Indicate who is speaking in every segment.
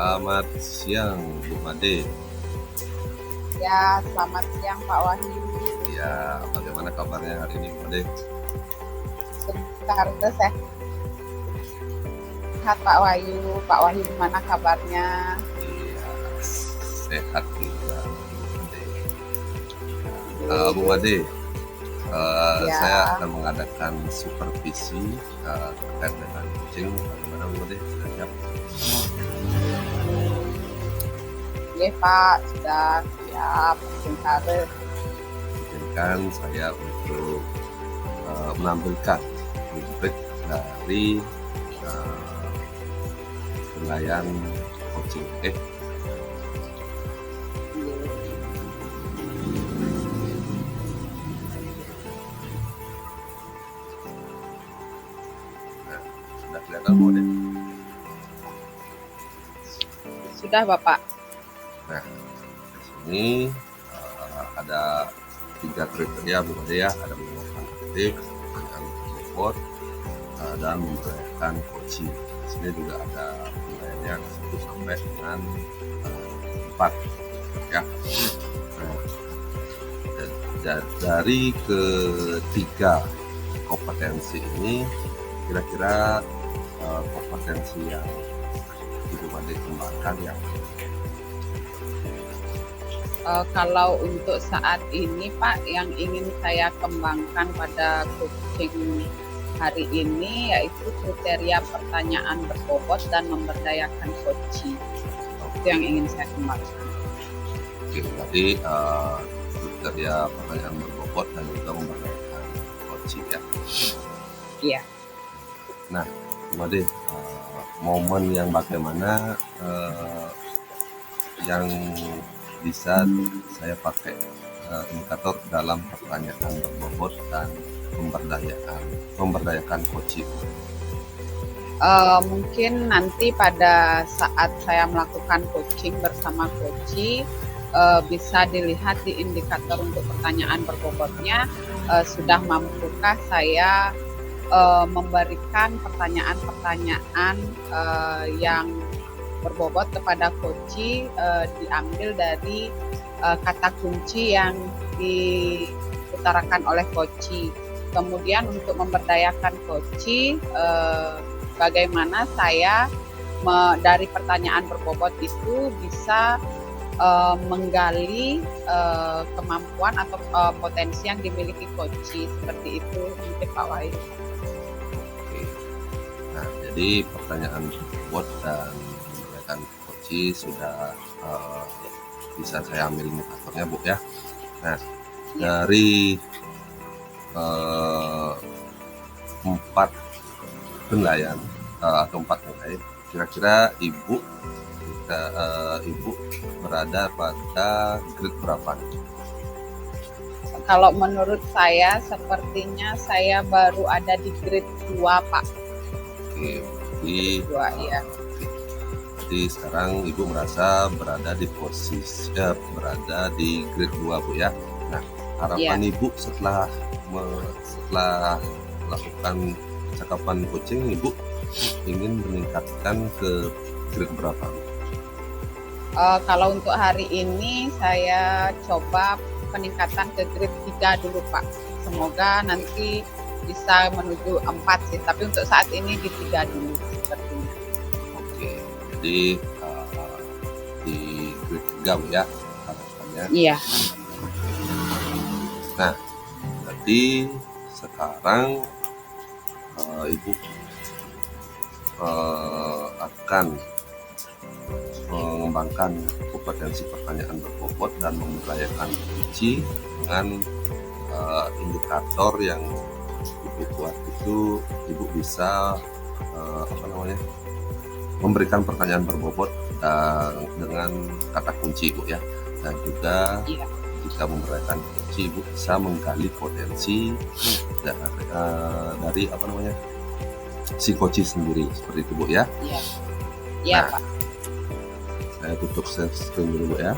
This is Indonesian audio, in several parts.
Speaker 1: Selamat siang Bu Made.
Speaker 2: Ya, selamat siang Pak Wahyu.
Speaker 1: Ya, bagaimana kabarnya hari ini Bu Made?
Speaker 2: Sebentar itu sehat Pak Wahyu. Pak Wahyu gimana kabarnya?
Speaker 1: Iya, sehat juga Bu Made. Bu
Speaker 2: Oke.
Speaker 1: Made, saya
Speaker 2: Ya,
Speaker 1: akan mengadakan supervisi terkait dengan kucing. Bagaimana Bu Made? Sudah siap?
Speaker 2: ya Pak, sudah siap. Sebentar.
Speaker 1: Izinkan saya untuk menampilkan feedback dari penilaian coaching. Nah, sudah kelihatan Bu Made?
Speaker 2: Sudah Bapak.
Speaker 1: Nah, di sini ada 3 kriteria Bu Made ya, ada menggunakan aktif, dengan support, dan memberdayakan coaching. Di sini juga ada penilaiannya 1 sampai dengan 4 ya. Nah, dari ketiga kompetensi ini, kira-kira kompetensi yang Ibu Made kembangkan yang
Speaker 2: Kalau untuk saat ini Pak, yang ingin saya kembangkan pada coaching hari ini yaitu kriteria pertanyaan berbobot dan memberdayakan coaching. Itu yang ingin saya kembangkan.
Speaker 1: Oke, jadi kriteria pertanyaan berbobot dan juga memberdayakan coaching ya.
Speaker 2: Iya.
Speaker 1: Nah, Bu Made, momen yang bagaimana yang bisa saya pakai indikator dalam pertanyaan berbobot dan memberdayakan coaching.
Speaker 2: Mungkin nanti pada saat saya melakukan coaching bersama coach, bisa dilihat di indikator untuk pertanyaan berbobotnya, sudah mampukah saya memberikan pertanyaan-pertanyaan yang berbobot kepada coach, diambil dari kata kunci yang diutarakan oleh coach. Kemudian untuk memberdayakan coach, bagaimana saya dari pertanyaan berbobot itu bisa menggali kemampuan atau potensi yang dimiliki coach, seperti itu mungkin Pak Wahyu.
Speaker 1: Oke. Nah, jadi pertanyaan berbobot dan memberdayakan coaching sudah bisa saya ambil indikatornya Bu ya. Nah, dari 4 penilaian atau 4 nilai, kira-kira Ibu berada pada grade berapa?
Speaker 2: Kalau menurut saya sepertinya saya baru ada di grade 2 Pak.
Speaker 1: Oke, jadi
Speaker 2: 2 ya.
Speaker 1: Jadi sekarang Ibu merasa berada di posisi berada di grade 2 Bu ya. Nah, harapan Ibu setelah melakukan cakapan coaching, Ibu ingin meningkatkan ke grade berapa?
Speaker 2: Kalau untuk hari ini saya coba peningkatan ke grade 3 dulu Pak. Semoga nanti bisa menuju 4 sih, tapi untuk saat ini di 3 dulu sepertinya.
Speaker 1: Oke, jadi di grade 3 Bu ya harapannya.
Speaker 2: Iya.
Speaker 1: Nah, jadi sekarang Ibu akan mengembangkan kompetensi pertanyaan berbobot dan memberdayakan kunci dengan indikator yang Ibu buat itu. Ibu bisa memberikan pertanyaan berbobot dengan kata kunci Bu ya, dan juga jika memberdayakan kunci Ibu bisa menggali potensi dari si coach sendiri, seperti itu Bu ya.
Speaker 2: Iya
Speaker 1: Nah,
Speaker 2: Pak.
Speaker 1: Saya tutup share screen dulu Bu ya.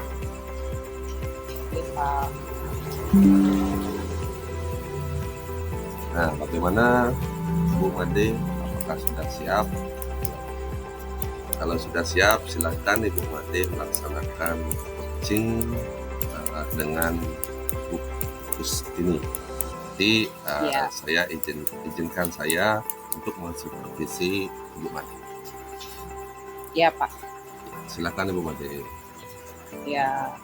Speaker 2: Oke Pak.
Speaker 1: Nah, bagaimana Bu Made? Apakah sudah siap kalau sudah siap silakan Ibu Made melaksanakan coaching dengan Bu Gustini. Jadi
Speaker 2: Ya,
Speaker 1: saya izinkan saya untuk mensupervisi Ibu Made.
Speaker 2: ya Pak.
Speaker 1: Silakan Ibu Made.
Speaker 2: Ya.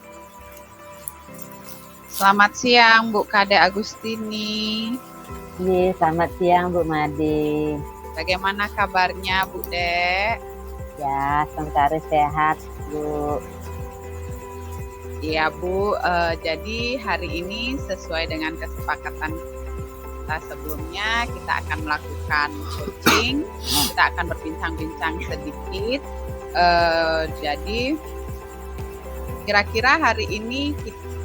Speaker 2: Selamat siang Bu Kade Agustini.
Speaker 3: Iya, selamat siang Bu Made.
Speaker 2: Bagaimana kabarnya Bu Dek?
Speaker 3: Ya, sementara sehat Bu.
Speaker 2: Iya Bu, jadi hari ini sesuai dengan kesepakatan kita sebelumnya, kita akan melakukan coaching, kita akan berbincang-bincang sedikit. Jadi kira-kira hari ini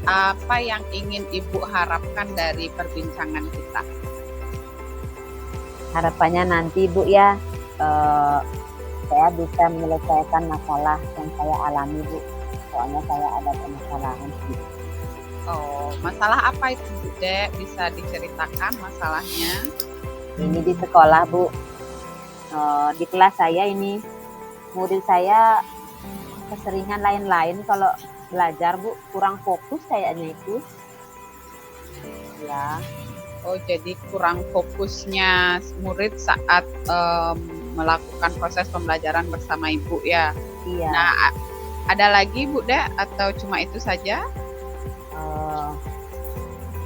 Speaker 2: apa yang ingin Ibu harapkan dari perbincangan kita?
Speaker 3: Harapannya nanti Bu ya, saya bisa menyelesaikan masalah yang saya alami Bu. Soalnya saya ada permasalahan sedikit.
Speaker 2: Oh, masalah apa itu Bu Dek? Bisa diceritakan masalahnya?
Speaker 3: Ini di sekolah Bu. Di kelas saya ini, murid saya keseringan lain-lain kalau belajar Bu, kurang fokus kayaknya itu. Ya,
Speaker 2: Oh, jadi kurang fokusnya murid saat melakukan proses pembelajaran bersama Ibu ya.
Speaker 3: iya.
Speaker 2: Nah, ada lagi Bu Dek atau cuma itu saja?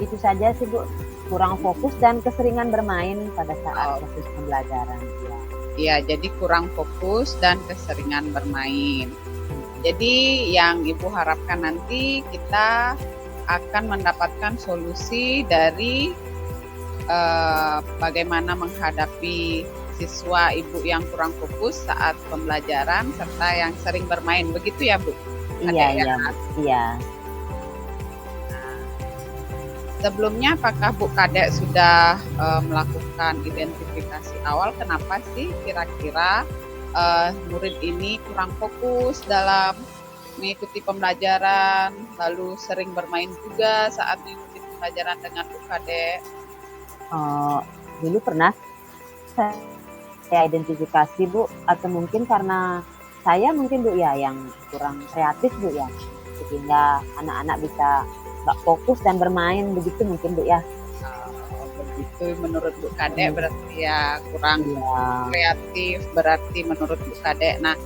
Speaker 3: Itu saja sih Bu, kurang fokus dan keseringan bermain pada saat proses pembelajaran. Ya.
Speaker 2: Iya, jadi kurang fokus dan keseringan bermain. Jadi yang Ibu harapkan nanti kita akan mendapatkan solusi dari bagaimana menghadapi siswa Ibu yang kurang fokus saat pembelajaran serta yang sering bermain. Begitu ya Bu?
Speaker 3: Iya,
Speaker 2: Ada ya?
Speaker 3: iya.
Speaker 2: Sebelumnya apakah Bu Kadek sudah melakukan identifikasi awal kenapa sih kira-kira murid ini kurang fokus dalam mengikuti pembelajaran, lalu sering bermain juga saat mengikuti pembelajaran dengan Bu Kadek?
Speaker 3: Dulu pernah saya identifikasi Bu, atau mungkin karena saya mungkin Bu ya yang kurang kreatif Bu ya, sehingga anak-anak bisa nggak fokus dan bermain, begitu mungkin Bu ya.
Speaker 2: Begitu menurut Bu Kadek berarti ya kurang kreatif berarti menurut Bu Kadek. Nah,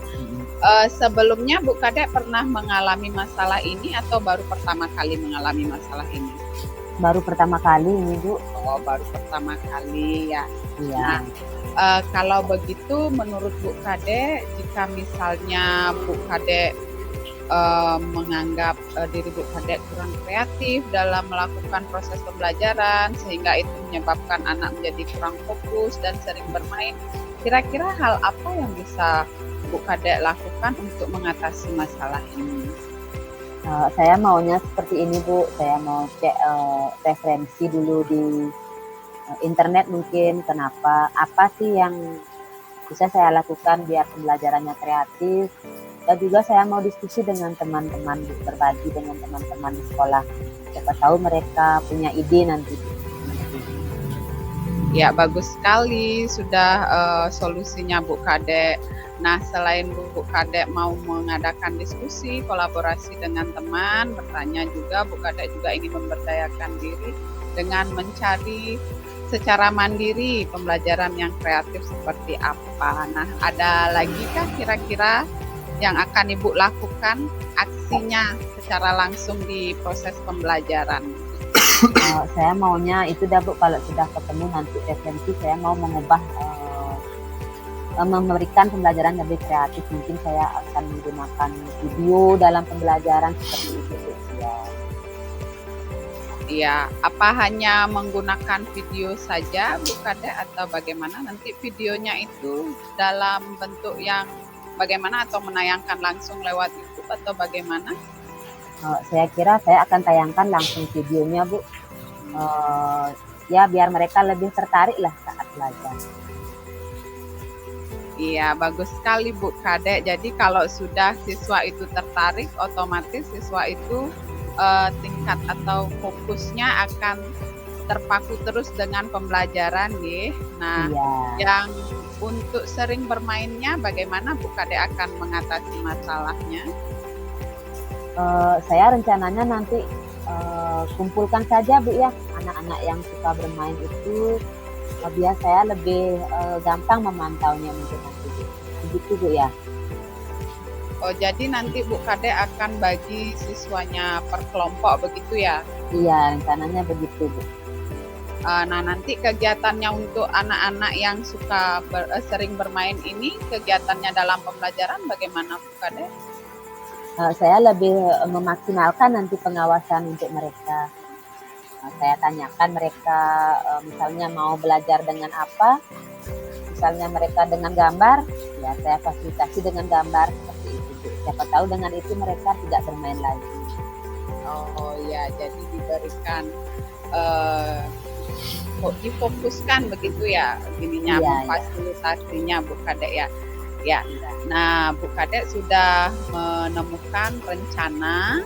Speaker 2: sebelumnya Bu Kadek pernah mengalami masalah ini atau baru pertama kali mengalami masalah ini?
Speaker 3: Baru pertama kali ini Bu.
Speaker 2: Oh, baru pertama kali ya.
Speaker 3: Iya.
Speaker 2: Kalau begitu menurut Bu Kadek, jika misalnya Bu Kadek menganggap diri Bu Kadek kurang kreatif dalam melakukan proses pembelajaran sehingga itu menyebabkan anak menjadi kurang fokus dan sering bermain, kira-kira hal apa yang bisa Bu Kadek lakukan untuk mengatasi masalah ini?
Speaker 3: Saya maunya seperti ini Bu, saya mau cek referensi dulu di internet mungkin, apa sih yang bisa saya lakukan biar pembelajarannya kreatif. Dan juga saya mau diskusi dengan teman-teman, berbagi dengan teman-teman di sekolah. Siapa tahu mereka punya ide nanti.
Speaker 2: Ya, bagus sekali sudah solusinya Bu Kadek. Nah, selain Bu Kadek mau mengadakan diskusi, kolaborasi dengan teman, bertanya juga, Bu Kadek juga ingin memberdayakan diri dengan mencari secara mandiri pembelajaran yang kreatif seperti apa. Nah, ada lagi kah kira-kira yang akan Ibu lakukan aksinya secara langsung di proses pembelajaran?
Speaker 3: Saya maunya itu dah Bu, kalau sudah ketemu nanti referensi, saya mau mengubah memberikan pembelajaran lebih kreatif. Mungkin saya akan menggunakan video dalam pembelajaran seperti itu Bu.
Speaker 2: Iya, apa hanya menggunakan video saja Bu Kadek atau bagaimana? Nanti videonya itu dalam bentuk yang bagaimana atau menayangkan langsung lewat YouTube atau bagaimana?
Speaker 3: Saya kira saya akan tayangkan langsung videonya Bu. Ya biar mereka lebih tertarik lah saat belajar.
Speaker 2: Iya, bagus sekali Bu Kadek. Jadi kalau sudah siswa itu tertarik, otomatis siswa itu tingkat atau fokusnya akan terpaku terus dengan pembelajaran, ya. Nah,
Speaker 3: Iya.
Speaker 2: yang untuk sering bermainnya bagaimana Bu Kade akan mengatasi masalahnya?
Speaker 3: Saya rencananya nanti kumpulkan saja Bu ya anak-anak yang suka bermain itu, biar saya lebih gampang memantaunya mungkin nanti Bu. Begitu Bu ya.
Speaker 2: Oh, jadi nanti Bu Kade akan bagi siswanya per kelompok begitu ya?
Speaker 3: Iya, rencananya begitu Bu.
Speaker 2: Nah, nanti kegiatannya untuk anak-anak yang suka sering bermain ini, kegiatannya dalam pembelajaran bagaimana Bu Kade?
Speaker 3: Saya lebih memaksimalkan nanti pengawasan untuk mereka. Saya tanyakan mereka misalnya mau belajar dengan apa, misalnya mereka dengan gambar, ya saya fasilitasi dengan gambar seperti itu. Siapa tahu dengan itu mereka tidak bermain lagi.
Speaker 2: Oh ya, jadi diberikan difokuskan begitu ya, ininya
Speaker 3: Iya,
Speaker 2: memfasilitasinya Bu Kade ya. Ya, nah Bu Kade sudah menemukan rencana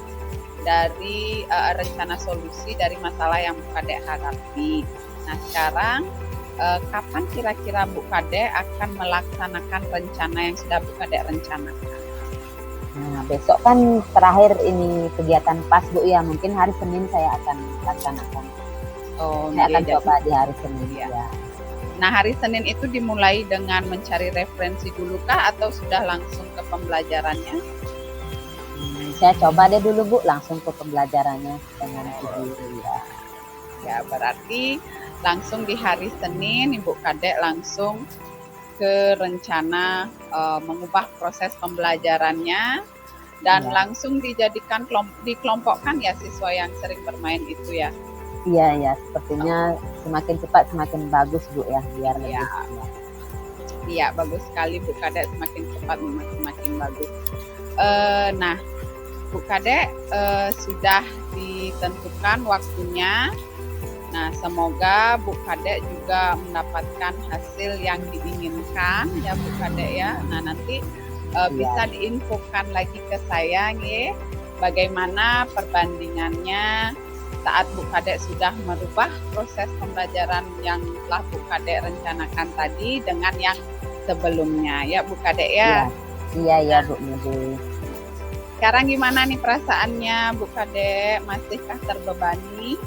Speaker 2: dari rencana solusi dari masalah yang Bu Kade hadapi. Nah sekarang kapan kira-kira Bu Kade akan melaksanakan rencana yang sudah Bu Kade rencanakan?
Speaker 3: Nah, besok kan terakhir ini kegiatan PAS Bu ya, mungkin hari Senin saya akan laksanakan.
Speaker 2: Oh,
Speaker 3: Saya akan
Speaker 2: jadi-
Speaker 3: coba di hari Senin
Speaker 2: Iya.
Speaker 3: ya.
Speaker 2: Nah hari Senin itu dimulai dengan mencari referensi dulu kah atau sudah langsung ke pembelajarannya?
Speaker 3: Saya coba deh dulu Bu, langsung ke pembelajarannya dengan video ya.
Speaker 2: Ya berarti langsung di hari Senin Ibu Kade langsung ke rencana mengubah proses pembelajarannya dan
Speaker 3: Ya.
Speaker 2: langsung dijadikan dikelompokkan ya siswa yang sering bermain itu ya.
Speaker 3: Iya ya, sepertinya semakin cepat semakin bagus Bu ya, biar lebih.
Speaker 2: Ya. Iya bagus sekali Bu Kade, semakin cepat semakin bagus. Nah Bu Kade sudah ditentukan waktunya. Nah, semoga Bu Kade juga mendapatkan hasil yang diinginkan ya Bu Kade ya. Nah, nanti bisa diinfokan lagi ke saya nih bagaimana perbandingannya saat Bu Kade sudah merubah proses pembelajaran yang telah Bu Kade rencanakan tadi dengan yang sebelumnya ya Bu Kade ya.
Speaker 3: Iya ya Bu Made.
Speaker 2: Sekarang gimana nih perasaannya Bu Kade? Masihkah terbebani?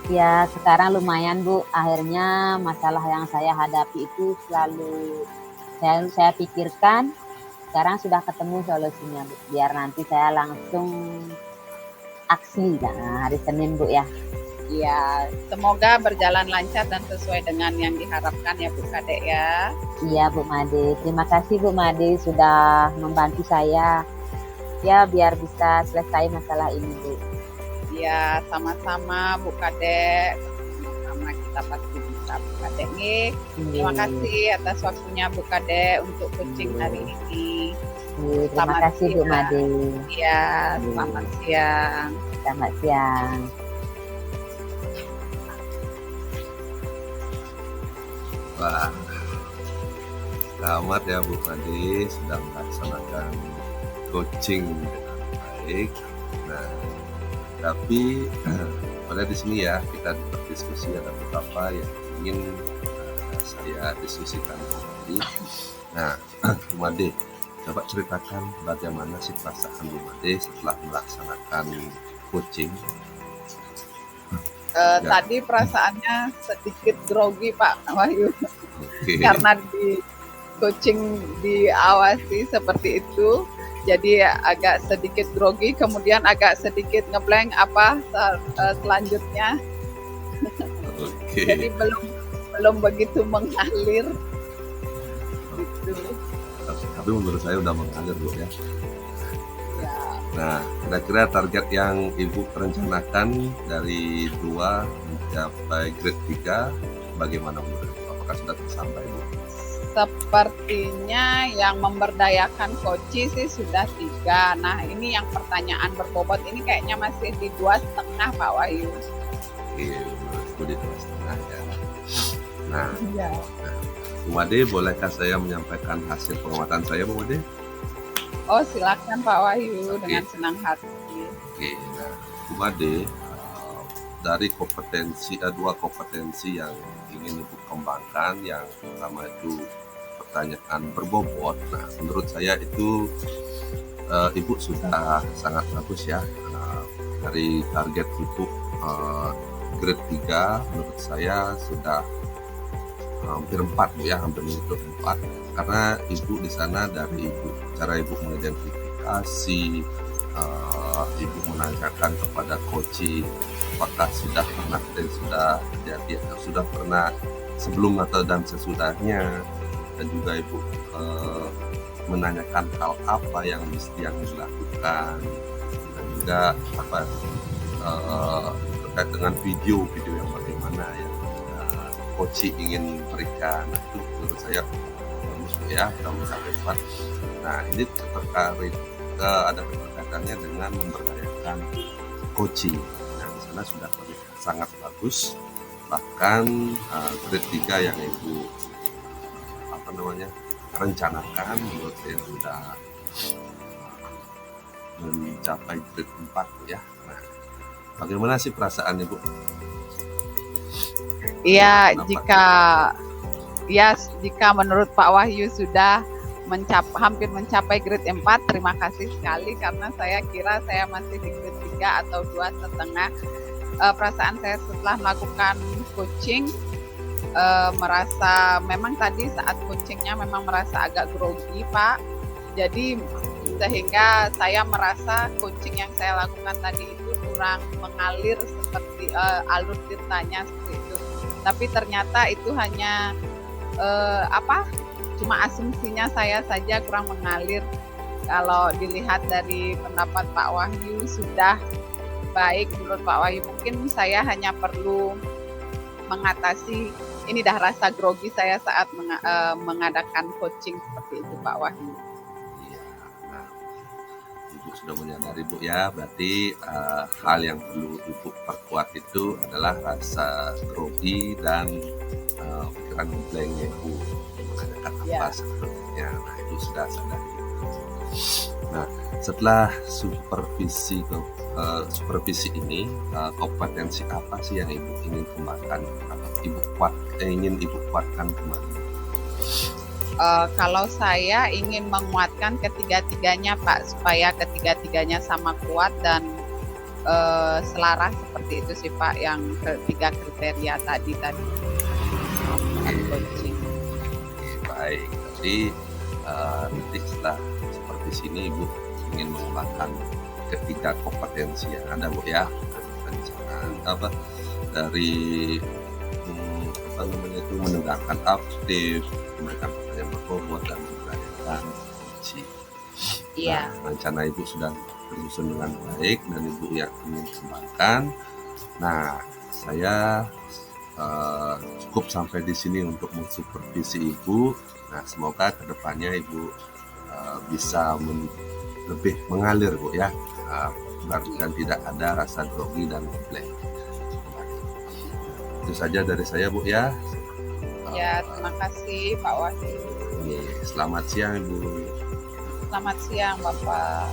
Speaker 3: Ya sekarang lumayan Bu, akhirnya masalah yang saya hadapi itu selalu saya pikirkan, sekarang sudah ketemu solusinya Bu, biar nanti saya langsung aksi hari Senin Bu ya.
Speaker 2: Ya, semoga berjalan lancar dan sesuai dengan yang diharapkan ya Bu Kade ya.
Speaker 3: Iya Bu Made, terima kasih Bu Made sudah membantu saya ya biar bisa selesai masalah ini Bu.
Speaker 2: Ya, sama-sama Bu Kade. Sama kita pasti bisa Bu Kade nih. Terima kasih atas waktunya Bu Kade untuk coaching hari ini.
Speaker 3: Terima
Speaker 2: Selamat
Speaker 3: kasih Bu
Speaker 2: siang.
Speaker 3: Made.
Speaker 2: Ya, selamat siang.
Speaker 3: Selamat siang.
Speaker 1: Wah, selamat ya Bu Made sudah melaksanakan coaching dengan baik. Nah, tapi pada di sini ya kita berdiskusi ada beberapa yang ingin saya diskusikan kembali. Nah, Bu Made, coba ceritakan bagaimana sih perasaan Bu Made setelah melaksanakan coaching. Ya.
Speaker 2: Tadi perasaannya sedikit grogi Pak Wahyu.
Speaker 1: Oke.
Speaker 2: Karena di coaching diawasi seperti itu, jadi agak sedikit grogi, kemudian agak sedikit ngeblank apa selanjutnya.
Speaker 1: Oke.
Speaker 2: Jadi belum begitu mengalir. Gitu.
Speaker 1: Tapi menurut saya udah mengalir Bu ya.
Speaker 2: Ya.
Speaker 1: Nah, kira-kira target yang Ibu rencanakan dari 2 mencapai grade 3 bagaimana menurut Ibu? Apakah sudah tersampai Bu?
Speaker 2: Sepertinya yang memberdayakan koci sih sudah 3. Nah ini yang pertanyaan berbobot ini kayaknya masih di 2,5 Pak Wahyu.
Speaker 1: Iya, menurutku di 2,5 ya. Nah,
Speaker 2: Ya.
Speaker 1: Bu Made, bolehkah saya menyampaikan hasil pengamatan saya Bu Made?
Speaker 2: Oh silakan Pak Wahyu,
Speaker 1: Oke.
Speaker 2: dengan senang hati.
Speaker 1: Oke, nah Bu Made, dari kompetensi 2 kompetensi yang ingin Ibu kembangkan, yang pertama itu pertanyaan berbobot. Nah, menurut saya itu Ibu sudah sangat bagus ya. Dari target Ibu grade 3, menurut saya sudah hampir 4 Bu ya, hampir menyentuh 4. Karena Ibu di sana dari cara Ibu mengidentifikasi, Ibu menanyakan kepada coaching apakah sudah pernah dan sudah jadi atau sudah pernah sebelum atau dan sesudahnya, dan juga Ibu menanyakan hal apa yang dilakukan, dan juga apa terkait dengan video yang bagaimana yang coach ingin berikan. Nah, itu menurut saya bagus ya, sudah mencapai 4. Nah, ini terkait ada keterkaitannya dengan memberdayakan coaching. Nah, di sana sudah sangat bagus. Bahkan grade 3 yang Ibu rencanakan, menurut saya sudah mencapai grade 4 ya. Nah, bagaimana sih perasaan Ibu?
Speaker 2: Iya, jika menurut Pak Wahyu sudah hampir mencapai grade 4, terima kasih sekali, karena saya kira saya masih di grade 3 atau 2,5. Perasaan saya setelah melakukan coaching, merasa memang tadi saat coachingnya memang merasa agak grogi Pak, jadi sehingga saya merasa coaching yang saya lakukan tadi itu kurang mengalir seperti alur ceritanya seperti itu. Tapi ternyata itu hanya cuma asumsinya saya saja kurang mengalir. Kalau dilihat dari pendapat Pak Wahyu sudah baik, menurut Pak Wahyu mungkin saya hanya perlu mengatasi ini dah rasa grogi saya saat mengadakan coaching seperti itu Pak Wahyu.
Speaker 1: Iya, nah, Ibu sudah menyadari Bu ya, berarti hal yang perlu Ibu perkuat itu adalah rasa grogi dan pikiran ngeblanknya Ibu menanyakan apa sebetulnya. Nah, itu sudah sadar. Nah, setelah supervisi ini, kompetensi apa sih yang Ibu ingin kembangkan atau ingin Ibu kuatkan kembali?
Speaker 2: Kalau saya ingin menguatkan ketiga-tiganya Pak, supaya ketiga-tiganya sama kuat dan selaras seperti itu sih Pak, yang ketiga kriteria tadi. Coaching.
Speaker 1: Baik, jadi nanti setelah seperti sini Ibu ingin mengembangkan ketiga kompetensi yang ada Bu ya, dari menegakkan aktif, memberikan pertanyaan berbobot, dan memberdayakan coaching.
Speaker 2: Iya.
Speaker 1: Nah, rencana Ibu sudah tersusun dengan baik dan Ibu yang ingin kembangkan. Nah, saya cukup sampai di sini untuk mensupervisi Ibu. Nah, semoga kedepannya Ibu bisa lebih mengalir Bu ya, dan tidak ada rasa grogi dan ngeblank. Itu saja dari saya Bu ya.
Speaker 2: Ya, terima kasih Pak Wahyu.
Speaker 1: Selamat siang Ibu.
Speaker 2: Selamat siang Bapak.